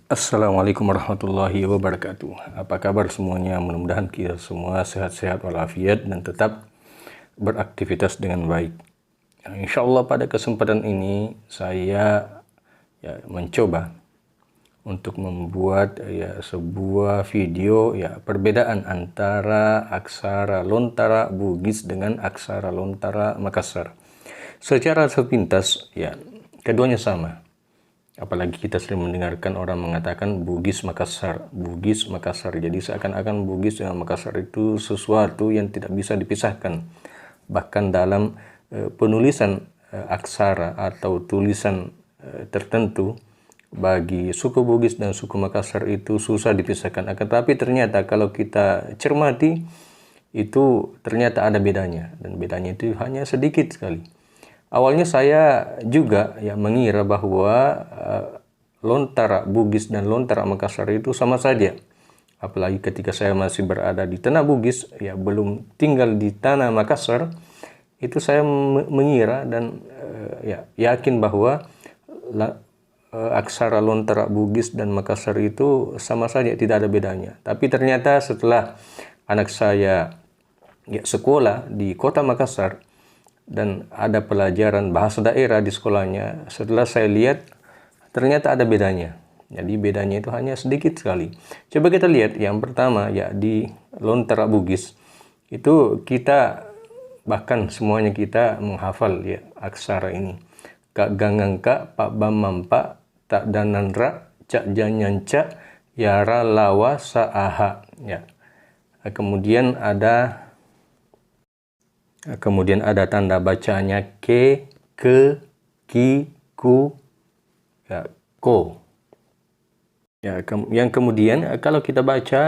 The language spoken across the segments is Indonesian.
Assalamualaikum warahmatullahi wabarakatuh. Apa kabar semuanya? Mudah-mudahan kita semua sehat-sehat walafiat dan tetap beraktivitas dengan baik. Insya Allah pada kesempatan ini saya mencoba untuk membuat sebuah video perbedaan antara aksara Lontara Bugis dengan aksara Lontara Makassar. Secara sepintas keduanya sama. Apalagi kita sering mendengarkan orang mengatakan Bugis Makassar, Bugis Makassar. Jadi seakan-akan Bugis dengan Makassar itu sesuatu yang tidak bisa dipisahkan. Bahkan dalam penulisan aksara atau tulisan tertentu bagi suku Bugis dan suku Makassar itu susah dipisahkan. Tetapi ternyata kalau kita cermati itu ternyata ada bedanya, dan bedanya itu hanya sedikit sekali. Awalnya saya juga mengira bahwa Lontara Bugis dan Lontara Makassar itu sama saja. Apalagi ketika saya masih berada di tanah Bugis, belum tinggal di tanah Makassar, itu saya mengira dan yakin bahwa aksara Lontara Bugis dan Makassar itu sama saja, tidak ada bedanya. Tapi ternyata setelah anak saya sekolah di kota Makassar, dan ada pelajaran bahasa daerah di sekolahnya, setelah saya lihat ternyata ada bedanya. Jadi bedanya itu hanya sedikit sekali. Coba kita lihat yang pertama di Lontara Bugis itu kita bahkan semuanya kita menghafal aksara ini. Kak gangangka, pak bamampa, tak dananra, cak janyanca, yara lawa saaha. Kemudian ada tanda bacanya ke, ki, ku, ko. Yang kemudian kalau kita baca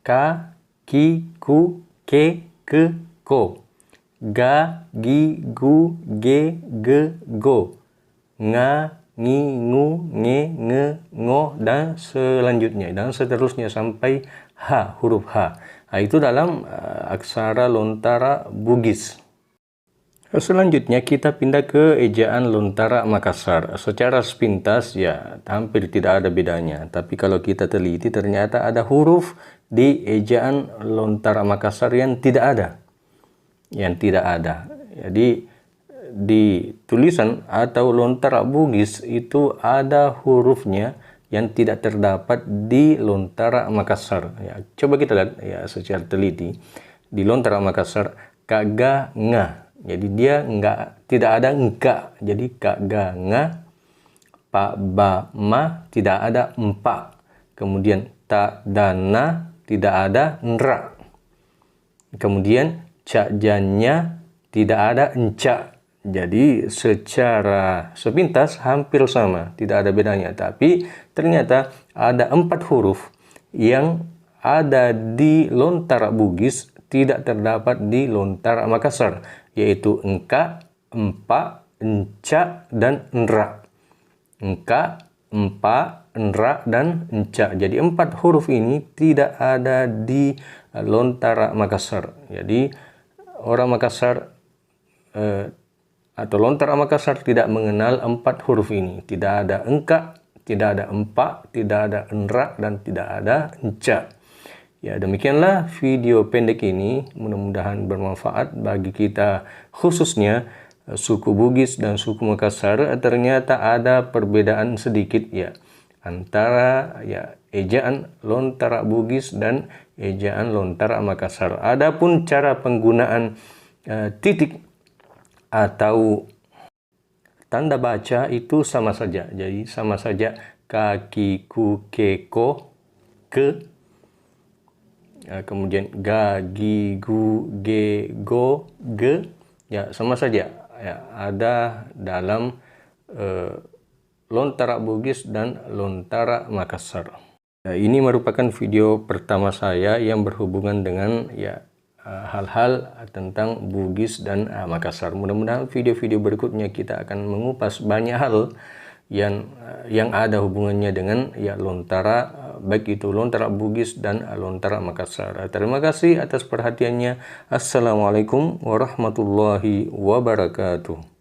ka, ki, ku, ke, ko. Ga, gi, gu, ge, go. Nga, ngi, ngu, nge, nge, ngo, dan selanjutnya. Dan seterusnya sampai H, huruf H. Nah, itu dalam aksara Lontara Bugis. Selanjutnya kita pindah ke ejaan Lontara Makassar. Secara sepintas hampir tidak ada bedanya. Tapi kalau kita teliti ternyata ada huruf di ejaan Lontara Makassar yang tidak ada. Jadi di tulisan atau Lontara Bugis itu ada hurufnya yang tidak terdapat di Lontara Makassar. Coba kita lihat secara teliti. Di Lontara Makassar kaga nga. Jadi dia tidak ada engka. Jadi kaga nga, pa ba ma tidak ada empa. Kemudian ta dana tidak ada nra. Kemudian cak janya tidak ada enca. Jadi secara sepintas hampir sama, tidak ada bedanya. Tapi ternyata ada 4 huruf yang ada di Lontara Bugis tidak terdapat di Lontara Makassar, yaitu engka, empa, enca, dan nra. Engka, empa, nra, dan enca. Jadi 4 huruf ini tidak ada di Lontara Makassar. Jadi orang Makassar atau Lontara Makassar tidak mengenal 4 huruf ini. Tidak ada engka, tidak ada empa, tidak ada nra, dan tidak ada enca. Demikianlah video pendek ini, mudah-mudahan bermanfaat bagi kita, khususnya suku Bugis dan suku Makassar. Ternyata ada perbedaan sedikit antara ejaan Lontara Bugis dan ejaan Lontara Makassar. Adapun cara penggunaan titik atau tanda baca itu sama saja. Jadi sama saja kaki, ku, ke, ko, ke. Kemudian ga, gi, gu, ge, go, ge, sama saja ada dalam Lontara Bugis dan Lontara Makassar. Ini merupakan video pertama saya yang berhubungan dengan hal-hal tentang Bugis dan Makassar. Mudah-mudahan video-video berikutnya kita akan mengupas banyak hal yang ada hubungannya dengan Lontara, baik itu Lontara Bugis dan Lontara Makassar. Terima kasih atas perhatiannya. Assalamualaikum warahmatullahi wabarakatuh.